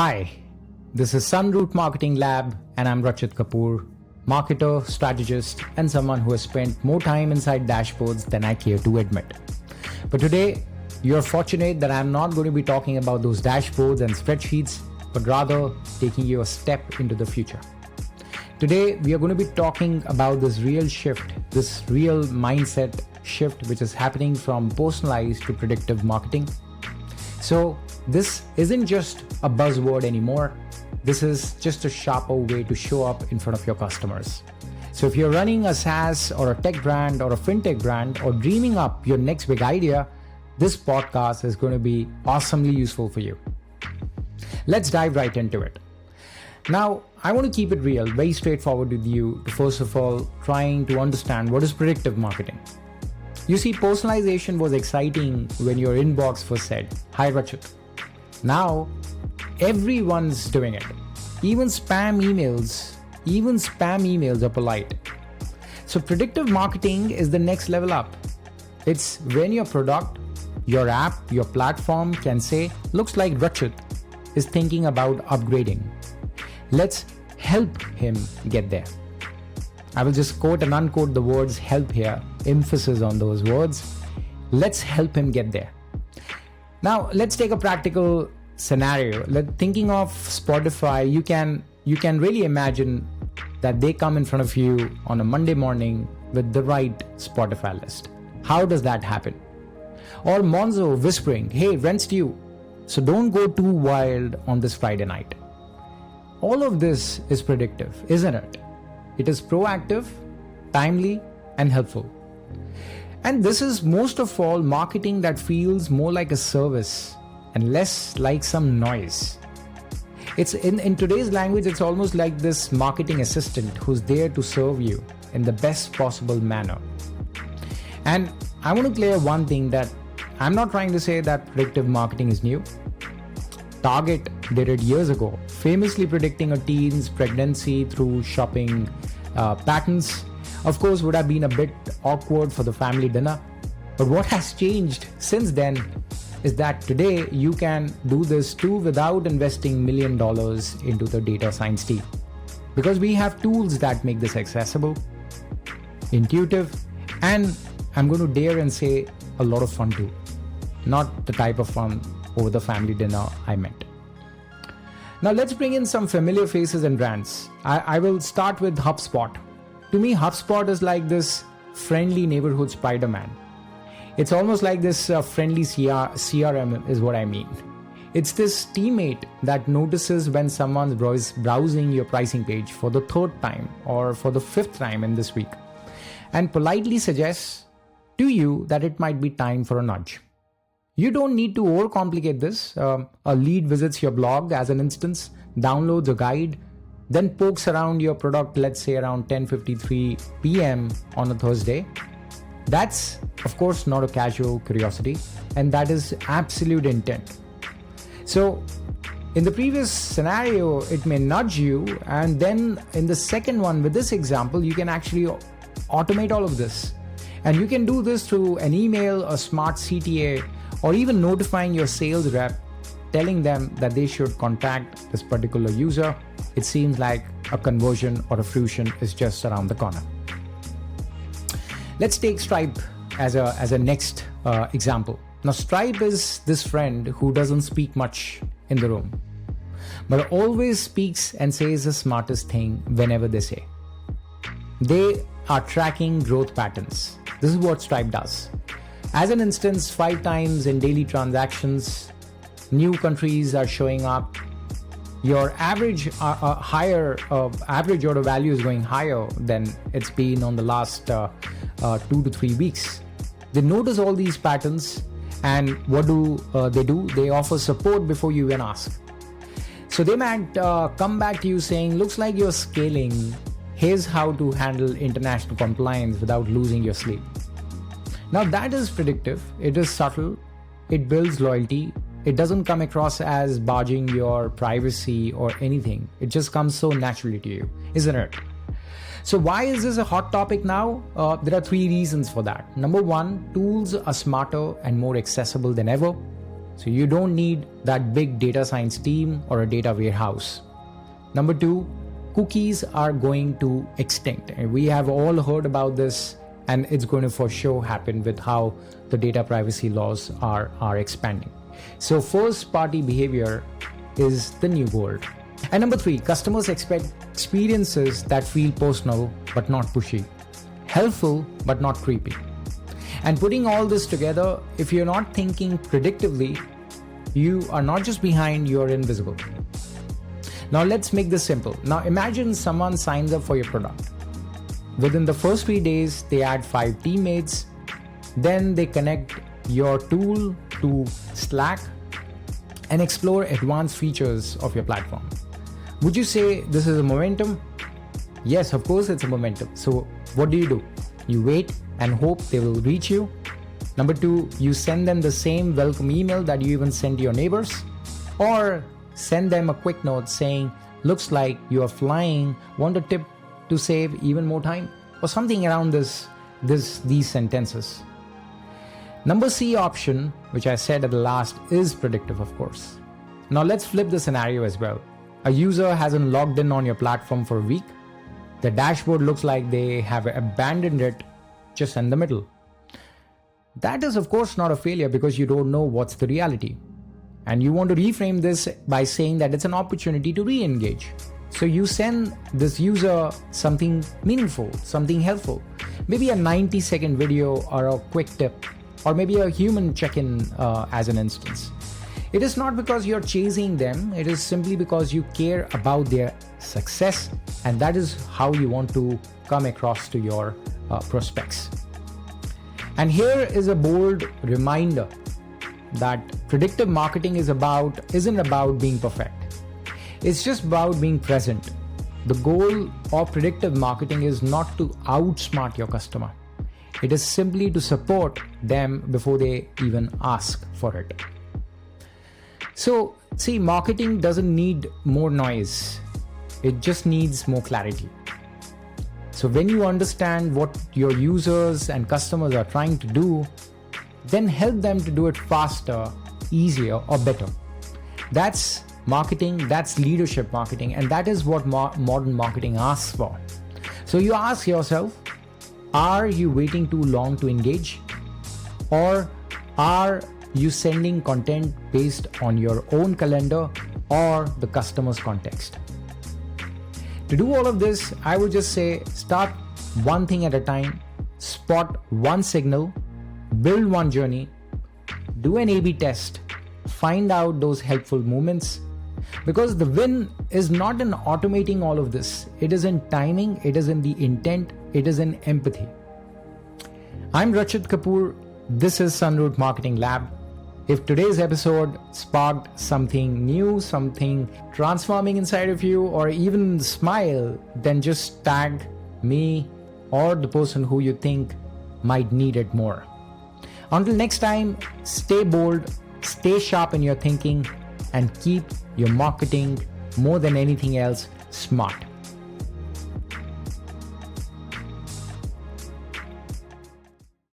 Hi, this is Sunroot Marketing Lab and I'm Rachit Kapoor, marketer, strategist, and someone who has spent more time inside dashboards than I care to admit. But today, you're fortunate that I'm not going to be talking about those dashboards and spreadsheets, but rather taking you a step into the future. Today, we are going to be talking about this real shift, this real mindset shift, which is happening from personalized to predictive marketing. So this isn't just a buzzword anymore. This is just a sharper way to show up in front of your customers. So if you're running a SaaS or a tech brand or a Fintech brand or dreaming up your next big idea, this podcast is going to be awesomely useful for you. Let's dive right into it. Now, I want to keep it real, very straightforward with you to first of all trying to understand what is predictive marketing. You see, personalization was exciting when your inbox first said, "Hi Rachit." Now, everyone's doing it. Even spam emails are polite. So predictive marketing is the next level up. It's when your product, your app, your platform can say, "Looks like Rachit is thinking about upgrading. Let's help him get there." I will just quote and unquote the words help here, emphasis on those words. Let's help him get there. Now, let's take a practical scenario. Thinking of Spotify, you can really imagine that they come in front of you on a Monday morning with the right Spotify list. How does that happen? Or Monzo whispering, "Hey, rent's due, so don't go too wild on this Friday night." All of this is predictive, isn't it? It is proactive, timely, and helpful. And this is most of all marketing that feels more like a service and less like some noise. It's in today's language, it's almost like this marketing assistant who's there to serve you in the best possible manner. And I want to clear one thing, that I'm not trying to say that predictive marketing is new. Target did it years ago, famously predicting a teen's pregnancy through shopping patterns. Of course, would have been a bit awkward for the family dinner. But what has changed since then is that today you can do this too without investing $1 million into the data science team. Because we have tools that make this accessible, intuitive, and I'm going to dare and say a lot of fun too. Not the type of fun over the family dinner I meant. Now let's bring in some familiar faces and brands. I will start with HubSpot. To me, HubSpot is like this friendly neighborhood Spider-Man. It's almost like this friendly CRM is what I mean. It's this teammate that notices when someone's browsing your pricing page for the third time or for the fifth time in this week, and politely suggests to you that it might be time for a nudge. You don't need to overcomplicate this. A lead visits your blog as an instance, downloads a guide, then pokes around your product, let's say around 10:53 p.m. on a Thursday. That's, of course, not a casual curiosity, and that is absolute intent. So in the previous scenario, it may nudge you, and then in the second one, with this example, you can actually automate all of this. And you can do this through an email, a smart CTA, or even notifying your sales rep, telling them that they should contact this particular user. It seems like a conversion or a fusion is just around the corner. Let's take Stripe as a next example. Now, Stripe is this friend who doesn't speak much in the room, but always speaks and says the smartest thing whenever they say. They are tracking growth patterns. This is what Stripe does. As an instance, 5 times in daily transactions, new countries are showing up. Your average average order value is going higher than it's been on the last 2 to 3 weeks. They notice all these patterns, and what do? They offer support before you even ask. So they might come back to you saying, "Looks like you're scaling. Here's how to handle international compliance without losing your sleep." Now that is predictive. It is subtle. It builds loyalty. It doesn't come across as barging your privacy or anything. It just comes so naturally to you, isn't it? So why is this a hot topic now? There are 3 reasons for that. Number 1, tools are smarter and more accessible than ever. So you don't need that big data science team or a data warehouse. Number 2, cookies are going to extinct. And we have all heard about this, and it's going to for sure happen with how the data privacy laws are expanding. So first party behavior is the new gold. And number 3, customers expect experiences that feel personal but not pushy, helpful but not creepy. And putting all this together, if you're not thinking predictively, you are not just behind, you're invisible. Now let's make this simple. Now imagine someone signs up for your product. Within the first 3 days, they add 5 teammates. Then they connect your tool to Slack and explore advanced features of your platform. Would you say this is a momentum? Yes, of course it's a momentum. So what do? You wait and hope they will reach you. Number 2, you send them the same welcome email that you even send to your neighbors, or send them a quick note saying, looks like you are flying, want a tip to save even more time, or something around these sentences. Number C option, which I said at the last, is predictive, of course. Now let's flip the scenario as well. A user hasn't logged in on your platform for a week. The dashboard looks like they have abandoned it just in the middle. That is, of course, not a failure because you don't know what's the reality. And you want to reframe this by saying that it's an opportunity to re-engage. So you send this user something meaningful, something helpful, maybe a 90-second video or a quick tip, or maybe a human check-in as an instance. It is not because you're chasing them, it is simply because you care about their success, and that is how you want to come across to your prospects. And here is a bold reminder that predictive marketing isn't about being perfect. It's just about being present. The goal of predictive marketing is not to outsmart your customer. It is simply to support them before they even ask for it. So, see, marketing doesn't need more noise. It just needs more clarity. So when you understand what your users and customers are trying to do, then help them to do it faster, easier, or better. That's marketing, that's leadership marketing, and that is what modern marketing asks for. So you ask yourself, are you waiting too long to engage? Or are you sending content based on your own calendar or the customer's context? To do all of this, I would just say start one thing at a time, spot one signal, build one journey, do an A/B test, find out those helpful moments, because the win is not in automating all of this. It is in timing, it is in the intent, it is in empathy. I'm Rachit Kapoor. This is Sunroot Marketing Lab. If today's episode sparked something new, something transforming inside of you, or even smile, then just tag me or the person who you think might need it more. Until next time, stay bold, stay sharp in your thinking, and keep your marketing, more than anything else, smart.